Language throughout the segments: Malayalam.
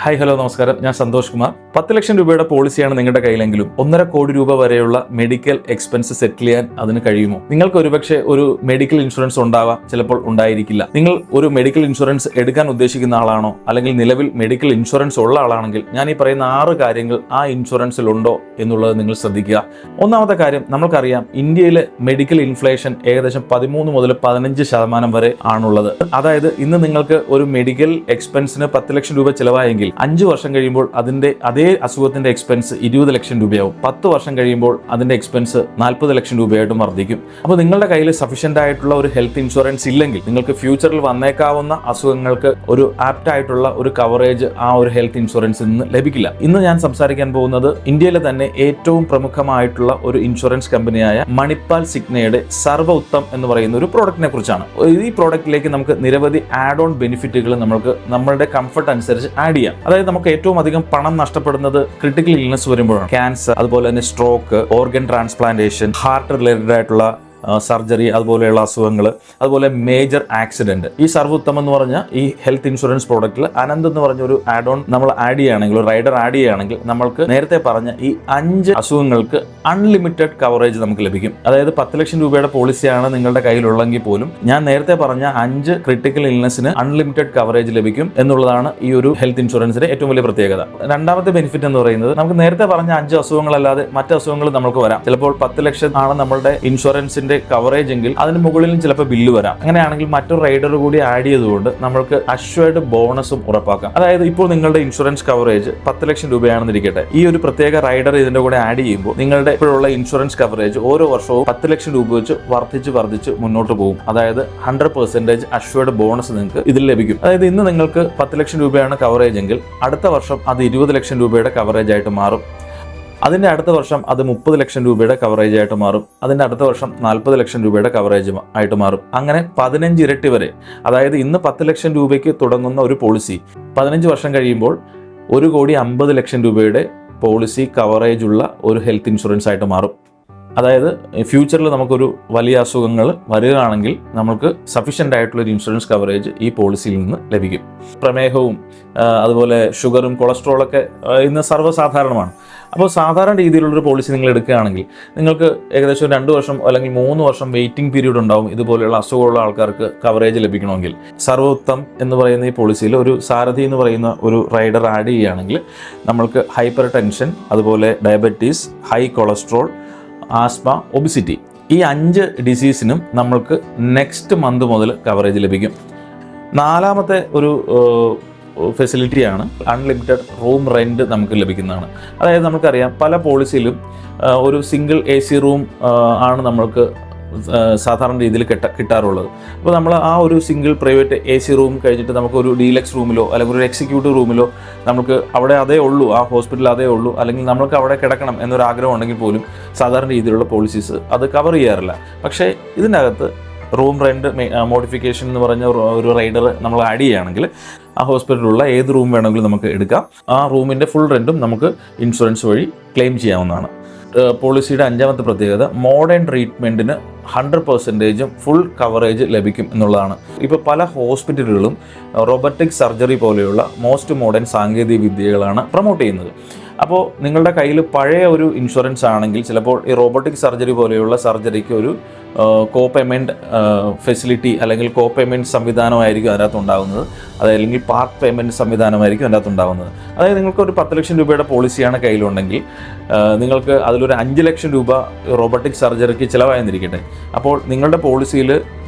ഹായ് ഹലോ നമസ്കാരം, ഞാൻ സന്തോഷ് കുമാർ. 10 ലക്ഷം രൂപയുടെ പോളിസിയാണ് നിങ്ങളുടെ കയ്യിലെങ്കിലും 1.5 കോടി രൂപ വരെയുള്ള മെഡിക്കൽ എക്സ്പെൻസ് സെറ്റിൽ ചെയ്യാൻ അതിന് കഴിയുമോ? നിങ്ങൾക്ക് ഒരുപക്ഷെ ഒരു മെഡിക്കൽ ഇൻഷുറൻസ് ഉണ്ടാവാം, ചിലപ്പോൾ ഉണ്ടായിരിക്കില്ല. നിങ്ങൾ ഒരു മെഡിക്കൽ ഇൻഷുറൻസ് എടുക്കാൻ ഉദ്ദേശിക്കുന്ന ആളാണോ, അല്ലെങ്കിൽ നിലവിൽ മെഡിക്കൽ ഇൻഷുറൻസ് ഉള്ള ആളാണെങ്കിൽ ഞാൻ ഈ പറയുന്ന 6 കാര്യങ്ങൾ ആ ഇൻഷുറൻസിൽ ഉണ്ടോ എന്നുള്ളത് നിങ്ങൾ ശ്രദ്ധിക്കുക. ഒന്നാമത്തെ കാര്യം, നമ്മൾക്കറിയാം ഇന്ത്യയിലെ മെഡിക്കൽ ഇൻഫ്ലേഷൻ ഏകദേശം 13 മുതൽ 15% വരെ ആണുള്ളത്. അതായത് ഇന്ന് നിങ്ങൾക്ക് ഒരു മെഡിക്കൽ എക്സ്പെൻസിന് 10 ലക്ഷം രൂപ ചിലവായെങ്കിൽ 5 വർഷം കഴിയുമ്പോൾ അതിന്റെ അതേ അസുഖത്തിന്റെ എക്സ്പെൻസ് 20 ലക്ഷം രൂപയാവും. 10 വർഷം കഴിയുമ്പോൾ അതിന്റെ എക്സ്പെൻസ് 40 ലക്ഷം രൂപയായിട്ടും വർദ്ധിക്കും. അപ്പോൾ നിങ്ങളുടെ കയ്യിൽ സഫീഷ്യന്റ് ആയിട്ടുള്ള ഒരു ഹെൽത്ത് ഇൻഷുറൻസ് ഇല്ലെങ്കിൽ നിങ്ങൾക്ക് ഫ്യൂച്ചറിൽ വന്നേക്കാവുന്ന അസുഖങ്ങൾക്ക് ഒരു ആപ്റ്റ് ആയിട്ടുള്ള ഒരു കവറേജ് ആ ഒരു ഹെൽത്ത് ഇൻഷുറൻസിൽ നിന്ന് ലഭിക്കില്ല. ഇന്ന് ഞാൻ സംസാരിക്കാൻ പോകുന്നത് ഇന്ത്യയിലെ തന്നെ ഏറ്റവും പ്രമുഖമായിട്ടുള്ള ഒരു ഇൻഷുറൻസ് കമ്പനിയായ മണിപ്പാൽ സിഗ്നയുടെ സർവ ഉത്തം എന്ന് പറയുന്ന ഒരു പ്രോഡക്റ്റിനെ കുറിച്ചാണ്. ഈ പ്രോഡക്റ്റിലേക്ക് നമുക്ക് നിരവധി ആഡ് ഓൺ ബെനിഫിറ്റുകൾ നമുക്ക് നമ്മളുടെ കംഫർട്ട് അനുസരിച്ച് ആഡ് ചെയ്യാം. അതായത് നമുക്ക് ഏറ്റവും അധികം പണം നഷ്ടപ്പെടുന്നത് ക്രിട്ടിക്കൽ ഇൽനെസ് വരുമ്പോഴാണ്. ക്യാൻസർ, അതുപോലെ തന്നെ stroke, organ transplantation, heart related ആയിട്ടുള്ള സർജറി, അതുപോലെയുള്ള അസുഖങ്ങൾ, അതുപോലെ മേജർ ആക്സിഡന്റ്. ഈ സർവോത്തം എന്ന് പറഞ്ഞ ഈ ഹെൽത്ത് ഇൻഷുറൻസ് പ്രോഡക്റ്റിൽ അനന്ത് എന്ന് പറഞ്ഞ ഒരു ആഡ് ഓൺ നമ്മൾ ആഡ് ചെയ്യുകയാണെങ്കിൽ, ഒരു റൈഡർ ആഡ് ചെയ്യുകയാണെങ്കിൽ നമ്മൾക്ക് നേരത്തെ പറഞ്ഞ ഈ 5 അസുഖങ്ങൾക്ക് അൺലിമിറ്റഡ് കവറേജ് നമുക്ക് ലഭിക്കും. അതായത് 10 ലക്ഷം രൂപയുടെ പോളിസിയാണ് നിങ്ങളുടെ കയ്യിലുള്ളെങ്കിൽ പോലും ഞാൻ നേരത്തെ പറഞ്ഞ 5 ക്രിട്ടിക്കൽ ഇൽനെസ്സിന് അൺലിമിറ്റഡ് കവറേജ് ലഭിക്കും എന്നുള്ളതാണ് ഈ ഒരു ഹെൽത്ത് ഇൻഷുറൻസിന്റെ ഏറ്റവും വലിയ പ്രത്യേകത. രണ്ടാമത്തെ ബെനിഫിറ്റ് എന്ന് പറയുന്നത്, നമുക്ക് നേരത്തെ പറഞ്ഞ 5 അസുഖങ്ങളല്ലാതെ മറ്റ് അസുഖങ്ങൾ നമുക്ക് വരാം. ചിലപ്പോൾ 10 ലക്ഷം ആണ് നമ്മളുടെ ഇൻഷുറൻസിന്റെ കവറേജ് എങ്കിൽ അതിന് മുകളിലും ചിലപ്പോൾ ബില്ല് വരാം. അങ്ങനെയാണെങ്കിൽ മറ്റൊരു റൈഡർ കൂടി ആഡ് ചെയ്തുകൊണ്ട് നമ്മൾക്ക് അഷ്വേർഡ് ബോണസും ഉറപ്പാക്കാം. അതായത് ഇപ്പോൾ നിങ്ങളുടെ ഇൻഷുറൻസ് കവറേജ് 10 ലക്ഷം രൂപയാണെന്നിരിക്കട്ടെ, ഈ ഒരു പ്രത്യേക റൈഡർ ഇതിന്റെ കൂടെ ആഡ് ചെയ്യുമ്പോൾ നിങ്ങളുടെ ഇപ്പോഴുള്ള ഇൻഷുറൻസ് കവറേജ് ഓരോ വർഷവും 10 ലക്ഷം രൂപ വെച്ച് വർദ്ധിച്ച് മുന്നോട്ട് പോകും. അതായത് 100% അഷ്വേർഡ് ബോണസ് നിങ്ങൾക്ക് ഇതിൽ ലഭിക്കും. അതായത് ഇന്ന് നിങ്ങൾക്ക് 10 ലക്ഷം രൂപയാണ് കവറേജ് എങ്കിൽ അടുത്ത വർഷം അത് 20 ലക്ഷം രൂപയുടെ കവറേജ് ആയിട്ട് മാറും. അതിൻ്റെ അടുത്ത വർഷം അത് 30 ലക്ഷം രൂപയുടെ കവറേജ് ആയിട്ട് മാറും. അതിൻ്റെ അടുത്ത വർഷം 40 ലക്ഷം രൂപയുടെ കവറേജ് ആയിട്ട് മാറും. അങ്ങനെ 15 ഇരട്ടി വരെ. അതായത് ഇന്ന് 10 ലക്ഷം രൂപയ്ക്ക് തുടങ്ങുന്ന ഒരു പോളിസി 15 വർഷം കഴിയുമ്പോൾ 1,50,00,000 രൂപയുടെ പോളിസി കവറേജ് ഉള്ള ഒരു ഹെൽത്ത് ഇൻഷുറൻസ് ആയിട്ട് മാറും. അതായത് ഫ്യൂച്ചറിൽ നമുക്കൊരു വലിയ അസുഖങ്ങൾ വരികയാണെങ്കിൽ നമുക്ക് സഫീഷ്യൻ്റ് ആയിട്ടുള്ളൊരു ഇൻഷുറൻസ് കവറേജ് ഈ പോളിസിയിൽ നിന്ന് ലഭിക്കും. പ്രമേഹവും അതുപോലെ ഷുഗറും കൊളസ്ട്രോളൊക്കെ ഇന്ന് സർവ്വസാധാരണമാണ്. അപ്പോൾ സാധാരണ രീതിയിലുള്ളൊരു പോളിസി നിങ്ങൾ എടുക്കുകയാണെങ്കിൽ നിങ്ങൾക്ക് ഏകദേശം 2 വർഷം അല്ലെങ്കിൽ 3 വർഷം വെയിറ്റിംഗ് പീരീഡ് ഉണ്ടാവും ഇതുപോലെയുള്ള അസുഖമുള്ള ആൾക്കാർക്ക് കവറേജ് ലഭിക്കണമെങ്കിൽ. സർവോത്തം എന്ന് പറയുന്ന ഈ പോളിസിയിൽ ഒരു സാരഥി എന്ന് പറയുന്ന ഒരു റൈഡർ ആഡ് ചെയ്യുകയാണെങ്കിൽ നമ്മൾക്ക് ഹൈപ്പർ ടെൻഷൻ, അതുപോലെ diabetes, high cholesterol, asthma, obesity, ഈ 5 ഡിസീസിനും നമ്മൾക്ക് നെക്സ്റ്റ് മന്ത് മുതൽ കവറേജ് ലഭിക്കും. 4ാമത്തെ ഒരു ഫെസിലിറ്റിയാണ് അൺലിമിറ്റഡ് റൂം റെൻറ്റ് നമുക്ക് ലഭിക്കുന്നതാണ്. അതായത് നമുക്കറിയാം പല പോളിസിയിലും ഒരു സിംഗിൾ AC റൂം ആണ് നമ്മൾക്ക് സാധാരണ രീതിയിൽ കിട്ടാറുള്ളത്. അപ്പോൾ നമ്മൾ ആ ഒരു സിംഗിൾ പ്രൈവറ്റ് AC റൂം കഴിഞ്ഞിട്ട് നമുക്കൊരു ഡീലക്സ് റൂമിലോ അല്ലെങ്കിൽ ഒരു എക്സിക്യൂട്ടീവ് റൂമിലോ നമുക്ക് അവിടെ അതേ ഉള്ളൂ, ആ ഹോസ്പിറ്റൽ അതേ ഉള്ളൂ, അല്ലെങ്കിൽ നമുക്ക് അവിടെ കിടക്കണം എന്നൊരു ആഗ്രഹം ഉണ്ടെങ്കിൽ പോലും സാധാരണ രീതിയിലുള്ള പോളിസീസ് അത് കവർ ചെയ്യാറില്ല. പക്ഷേ ഇതിനകത്ത് റൂം റെൻറ്റ് മോഡിഫിക്കേഷൻ എന്ന് പറഞ്ഞ ഒരു റൈഡർ നമ്മൾ ആഡ് ചെയ്യുകയാണെങ്കിൽ ആ ഹോസ്പിറ്റലിലുള്ള ഏത് റൂം വേണമെങ്കിലും നമുക്ക് എടുക്കാം. ആ റൂമിൻ്റെ ഫുൾ റെൻറ്റും നമുക്ക് ഇൻഷുറൻസ് വഴി ക്ലെയിം ചെയ്യാവുന്നതാണ്. പോളിസിയുടെ 5ാമത്തെ പ്രത്യേകത, മോഡേൺ ട്രീറ്റ്മെൻറ്റിന് 100% ഫുൾ കവറേജ് ലഭിക്കും എന്നുള്ളതാണ്. ഇപ്പോൾ പല ഹോസ്പിറ്റലുകളും റോബോട്ടിക് സർജറി പോലെയുള്ള മോസ്റ്റ് മോഡേൺ സാങ്കേതിക വിദ്യകളാണ് പ്രൊമോട്ട് ചെയ്യുന്നത്. അപ്പോൾ നിങ്ങളുടെ കയ്യിൽ പഴയ ഒരു ഇൻഷുറൻസ് ആണെങ്കിൽ ചിലപ്പോൾ ഈ റോബോട്ടിക് സർജറി പോലെയുള്ള സർജറിക്ക് ഒരു കോ പേയ്മെൻറ്റ് ഫെസിലിറ്റി അല്ലെങ്കിൽ കോ പേയ്മെൻറ്റ് സംവിധാനമായിരിക്കും അതിനകത്ത് ഉണ്ടാകുന്നത്. അതല്ലെങ്കിൽ പാർട്ട് പേയ്മെൻറ്റ് സംവിധാനമായിരിക്കും അതിനകത്ത് ഉണ്ടാകുന്നത്. അതായത് നിങ്ങൾക്ക് ഒരു 10 ലക്ഷം രൂപയുടെ പോളിസിയാണ് കയ്യിലുണ്ടെങ്കിൽ നിങ്ങൾക്ക് അതിലൊരു 5 ലക്ഷം രൂപ റോബോട്ടിക് സർജറിക്ക് ചിലവായെന്നിരിക്കട്ടെ. അപ്പോൾ നിങ്ങളുടെ പോളിസിയിൽ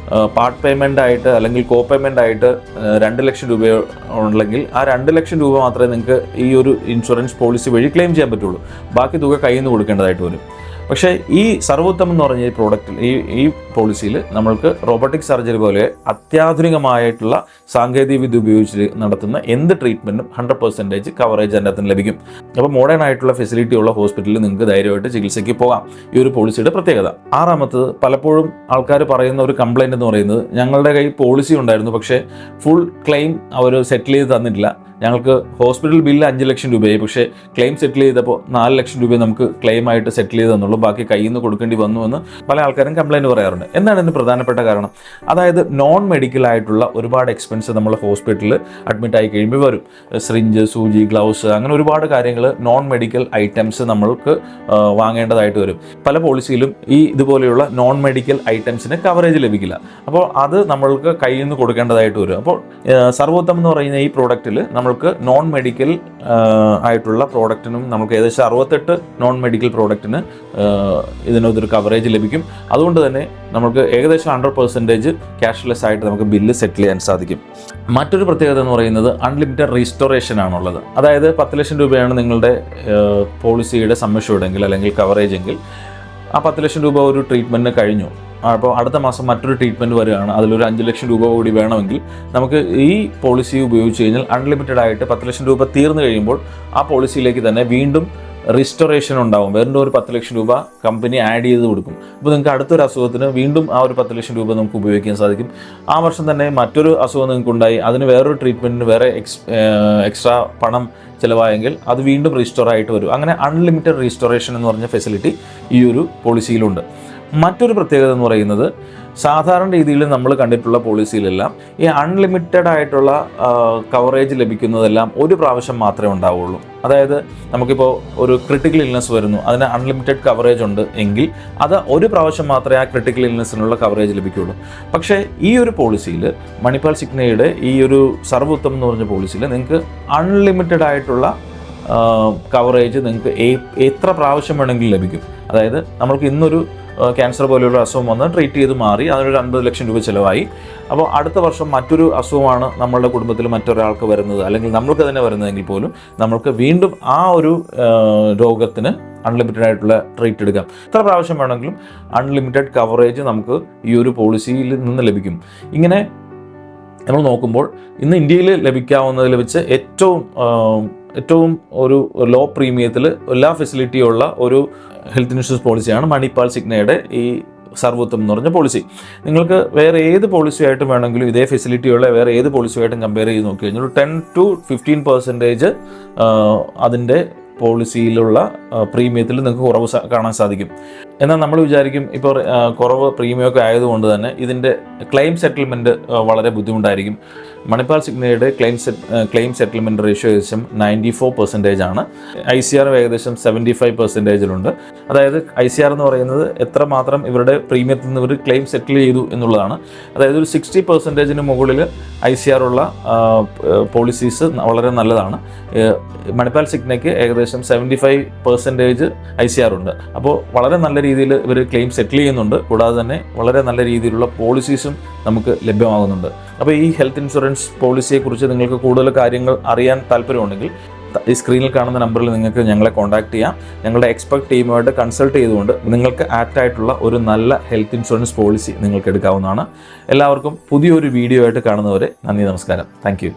പാർട്ട് പേയ്മെൻ്റ് ആയിട്ട് അല്ലെങ്കിൽ കോ പേയ്മെൻ്റ് ആയിട്ട് 2 ലക്ഷം രൂപ ഉണ്ടെങ്കിൽ ആ 2 ലക്ഷം രൂപ മാത്രമേ നിങ്ങൾക്ക് ഈ ഒരു ഇൻഷുറൻസ് പോളിസി വഴി ക്ലെയിം ചെയ്യാൻ പറ്റുള്ളൂ. ബാക്കി തുക കയ്യിൽ നിന്ന് കൊടുക്കേണ്ടതായിട്ട് വരും. പക്ഷേ ഈ സർവോത്തം എന്ന് പറഞ്ഞ ഈ പ്രോഡക്റ്റിൽ ഈ പോളിസിയിൽ നമ്മൾക്ക് റോബോട്ടിക് സർജറി പോലെ അത്യാധുനികമായിട്ടുള്ള സാങ്കേതിക വിദ്യ ഉപയോഗിച്ച് നടത്തുന്ന എന്ത് ട്രീറ്റ്മെൻറ്റും 100% കവറേജ് അതിൻ്റെ അകത്ത് ലഭിക്കും. അപ്പോൾ മോഡേൺ ആയിട്ടുള്ള ഫെസിലിറ്റി ഉള്ള ഹോസ്പിറ്റലിൽ നിങ്ങൾക്ക് ധൈര്യമായിട്ട് ചികിത്സയ്ക്ക് പോകാം. ഈ ഒരു പോളിസിയുടെ പ്രത്യേകത. 6ാമത്തത്, പലപ്പോഴും ആൾക്കാർ പറയുന്ന ഒരു കംപ്ലൈൻറ്റ് എന്ന് പറയുന്നത്, ഞങ്ങളുടെ കയ്യിൽ പോളിസി ഉണ്ടായിരുന്നു പക്ഷേ ഫുൾ ക്ലെയിം അവർ സെറ്റിൽ ചെയ്ത് തന്നിട്ടില്ല, ഞങ്ങൾക്ക് ഹോസ്പിറ്റൽ ബില്ല് 5 ലക്ഷം രൂപയായി, പക്ഷേ ക്ലെയിം സെറ്റിൽ ചെയ്തപ്പോൾ 4 ലക്ഷം രൂപ നമുക്ക് ക്ലെയിമായിട്ട് സെറ്റിൽ ചെയ്തെന്നുള്ളൂ, ബാക്കി കയ്യിൽ നിന്ന് കൊടുക്കേണ്ടി വന്നു എന്ന് പല ആൾക്കാരും കംപ്ലയിൻറ്റ് പറയാറുണ്ട്. എന്താണ് ഇതിന് പ്രധാനപ്പെട്ട കാരണം? അതായത് നോൺ മെഡിക്കൽ ആയിട്ടുള്ള ഒരുപാട് എക്സ്പെൻസ് നമ്മൾ ഹോസ്പിറ്റലിൽ അഡ്മിറ്റ് ആയി കഴിയുമ്പോൾ വരും. സിറിഞ്ച്, സൂചി, ഗ്ലൗസ്, അങ്ങനെ ഒരുപാട് കാര്യങ്ങൾ നോൺ മെഡിക്കൽ ഐറ്റംസ് നമ്മൾക്ക് വാങ്ങേണ്ടതായിട്ട് വരും. പല പോളിസിയിലും ഈ ഇതുപോലെയുള്ള നോൺ മെഡിക്കൽ ഐറ്റംസിന് കവറേജ് ലഭിക്കില്ല. അപ്പോൾ അത് നമ്മൾക്ക് കയ്യിൽ നിന്ന് കൊടുക്കേണ്ടതായിട്ട് വരും. അപ്പോൾ സർവോത്തം എന്ന് പറയുന്ന ഈ പ്രോഡക്റ്റിൽ നമ്മൾക്ക് നോൺ മെഡിക്കൽ ആയിട്ടുള്ള പ്രോഡക്റ്റിനും നമുക്ക് ഏകദേശം 68 നോൺ മെഡിക്കൽ പ്രോഡക്റ്റിന് ഇതിനൊരു കവറേജ് ലഭിക്കും. അതുകൊണ്ട് തന്നെ നമുക്ക് ഏകദേശം 100% ക്യാഷ്ലെസ് ആയിട്ട് നമുക്ക് ബില്ല് സെറ്റിൽ ചെയ്യാൻ സാധിക്കും. മറ്റൊരു പ്രത്യേകത എന്ന് പറയുന്നത് അൺലിമിറ്റഡ് റീസ്റ്റോറേഷൻ ആണുള്ളത്. അതായത് 10 ലക്ഷം രൂപയാണ് നിങ്ങളുടെ പോളിസിയുടെ സമ്മഷ്യൂർഡെങ്കിൽ അല്ലെങ്കിൽ കവറേജ് എങ്കിൽ, ആ 10 ലക്ഷം രൂപ ഒരു ട്രീറ്റ്മെൻറ്റിന് കഴിഞ്ഞു. അപ്പോൾ അടുത്ത മാസം മറ്റൊരു ട്രീറ്റ്മെൻറ്റ് വരികയാണ്, അതിലൊരു 5 ലക്ഷം രൂപ കൂടി വേണമെങ്കിൽ നമുക്ക് ഈ പോളിസി ഉപയോഗിച്ച് കഴിഞ്ഞാൽ അൺലിമിറ്റഡ് ആയിട്ട് 10 ലക്ഷം രൂപ തീർന്നു കഴിയുമ്പോൾ ആ പോളിസിയിലേക്ക് തന്നെ വീണ്ടും റിസ്റ്റോറേഷൻ ഉണ്ടാവും. വേറെ ഒരു 10 ലക്ഷം രൂപ കമ്പനി ആഡ് ചെയ്ത് കൊടുക്കും. അപ്പോൾ നിങ്ങൾക്ക് അടുത്തൊരു അസുഖത്തിന് വീണ്ടും ആ ഒരു 10 ലക്ഷം രൂപ നമുക്ക് ഉപയോഗിക്കാൻ സാധിക്കും. ആ വർഷം തന്നെ മറ്റൊരു അസുഖം നിങ്ങൾക്ക് ഉണ്ടായി, അതിന് വേറൊരു ട്രീറ്റ്മെൻറ്റിന് വേറെ എക്സ്ട്രാ പണം ചിലവായെങ്കിൽ അത് വീണ്ടും റീസ്റ്റോർ ആയിട്ട് വരും. അങ്ങനെ അൺലിമിറ്റഡ് റീസ്റ്റോറേഷൻ എന്ന് പറഞ്ഞ ഫെസിലിറ്റി ഈ ഒരു പോളിസിയിലുണ്ട്. മറ്റൊരു പ്രത്യേകത എന്ന് പറയുന്നത് സാധാരണ രീതിയിൽ നമ്മൾ കണ്ടിട്ടുള്ള പോളിസിയിലെല്ലാം ഈ അൺലിമിറ്റഡ് ആയിട്ടുള്ള കവറേജ് ലഭിക്കുന്നതെല്ലാം ഒരു പ്രാവശ്യം മാത്രമേ ഉണ്ടാവുള്ളൂ. അതായത് നമുക്കിപ്പോൾ ഒരു ക്രിട്ടിക്കൽ ഇൽനെസ് വരുന്നു, അതിന് അൺലിമിറ്റഡ് കവറേജ് ഉണ്ട് എങ്കിൽ അത് ഒരു പ്രാവശ്യം മാത്രമേ ആ ക്രിട്ടിക്കൽ ഇൽനെസ്സിനുള്ള കവറേജ് ലഭിക്കുകയുള്ളൂ. പക്ഷേ ഈ ഒരു പോളിസിയിൽ, മണിപ്പാൽ സിഗ്നയുടെ ഈ ഒരു സർവോത്തം എന്ന് പറഞ്ഞ പോളിസിയിൽ നിങ്ങൾക്ക് അൺലിമിറ്റഡ് ആയിട്ടുള്ള കവറേജ് നിങ്ങൾക്ക് എത്ര പ്രാവശ്യം വേണമെങ്കിലും ലഭിക്കും. അതായത് നമ്മൾക്ക് ഇന്നൊരു ക്യാൻസർ പോലെയുള്ള അസുഖം വന്ന് ട്രീറ്റ് ചെയ്ത് മാറി, അതിനൊരു 50 ലക്ഷം രൂപ ചിലവായി. അപ്പോൾ അടുത്ത വർഷം മറ്റൊരു അസുഖമാണ് നമ്മളുടെ കുടുംബത്തിൽ മറ്റൊരാൾക്ക് വരുന്നത്, അല്ലെങ്കിൽ നമ്മൾക്ക് തന്നെ വരുന്നതെങ്കിൽ പോലും നമ്മൾക്ക് വീണ്ടും ആ ഒരു രോഗത്തിന് അൺലിമിറ്റഡ് ആയിട്ടുള്ള ട്രീറ്റ് എടുക്കാം. എത്ര പ്രാവശ്യം വേണമെങ്കിലും അൺലിമിറ്റഡ് കവറേജ് നമുക്ക് ഈ ഒരു പോളിസിയിൽ നിന്ന് ലഭിക്കും. ഇങ്ങനെ നമ്മൾ നോക്കുമ്പോൾ ഇന്ന് ഇന്ത്യയിൽ ലഭിക്കാവുന്നതിൽ വെച്ച് ഏറ്റവും ഒരു ലോ പ്രീമിയത്തിൽ എല്ലാ ഫെസിലിറ്റിയുള്ള ഒരു ഹെൽത്ത് ഇൻഷുറൻസ് പോളിസിയാണ് മണിപ്പാൽ സിഗ്നയുടെ ഈ സർവോത്തം എന്ന് പറഞ്ഞ പോളിസി. നിങ്ങൾക്ക് വേറെ ഏത് പോളിസിയായിട്ടും വേണമെങ്കിലും ഇതേ ഫെസിലിറ്റിയുള്ള വേറെ ഏത് പോളിസിയായിട്ടും കമ്പയർ ചെയ്ത് നോക്കി കഴിഞ്ഞാൽ 10 to 15% അതിൻ്റെ പോളിസിയിലുള്ള പ്രീമിയത്തിൽ നിങ്ങൾക്ക് കുറവ് കാണാൻ സാധിക്കും. എന്നാൽ നമ്മൾ വിചാരിക്കും ഇപ്പോൾ കുറവ് പ്രീമിയമൊക്കെ ആയതുകൊണ്ട് തന്നെ ഇതിൻ്റെ ക്ലെയിം സെറ്റിൽമെൻറ്റ് വളരെ ബുദ്ധിമുട്ടായിരിക്കും. മണിപ്പാൽ സിഗ്നയുടെ ക്ലെയിം സെറ്റിൽമെൻറ്റ് റേഷ്യോ ഏകദേശം 94% ആണ്. ICR ഏകദേശം 75%. അതായത് ICR എന്ന് പറയുന്നത് എത്രമാത്രം ഇവരുടെ പ്രീമിയത്തിൽ നിന്ന് ഇവർ ക്ലെയിം സെറ്റിൽ ചെയ്തു എന്നുള്ളതാണ്. അതായത് ഒരു 60% മുകളിൽ ICR ഉള്ള പോളിസീസ് വളരെ നല്ലതാണ്. മണിപ്പാൽ സിഗ്നയ്ക്ക് ഏകദേശം 75% ICR ഉണ്ട്. അപ്പോൾ വളരെ നല്ല രീതിയിൽ ഇവർ ക്ലെയിം സെറ്റിൽ ചെയ്യുന്നുണ്ട്. കൂടാതെ തന്നെ വളരെ നല്ല രീതിയിലുള്ള പോളിസീസും നമുക്ക് ലഭ്യമാകുന്നുണ്ട്. അപ്പോൾ ഈ ഹെൽത്ത് ഇൻഷുറൻസ് പോളിസിയെക്കുറിച്ച് നിങ്ങൾക്ക് കൂടുതൽ കാര്യങ്ങൾ അറിയാൻ താല്പര്യമുണ്ടെങ്കിൽ ഈ സ്ക്രീനിൽ കാണുന്ന നമ്പറിൽ നിങ്ങൾക്ക് ഞങ്ങളെ കോൺടാക്ട് ചെയ്യാം. ഞങ്ങളുടെ എക്സ്പെർട്ട് ടീമുമായിട്ട് കൺസൾട്ട് ചെയ്തുകൊണ്ട് നിങ്ങൾക്ക് ആപ്റ്റായിട്ടുള്ള ഒരു നല്ല ഹെൽത്ത് ഇൻഷുറൻസ് പോളിസി നിങ്ങൾക്ക് എടുക്കാവുന്നതാണ്. എല്ലാവർക്കും പുതിയൊരു വീഡിയോ ആയിട്ട് കാണുന്നവരെ നന്ദി, നമസ്കാരം. Thank you.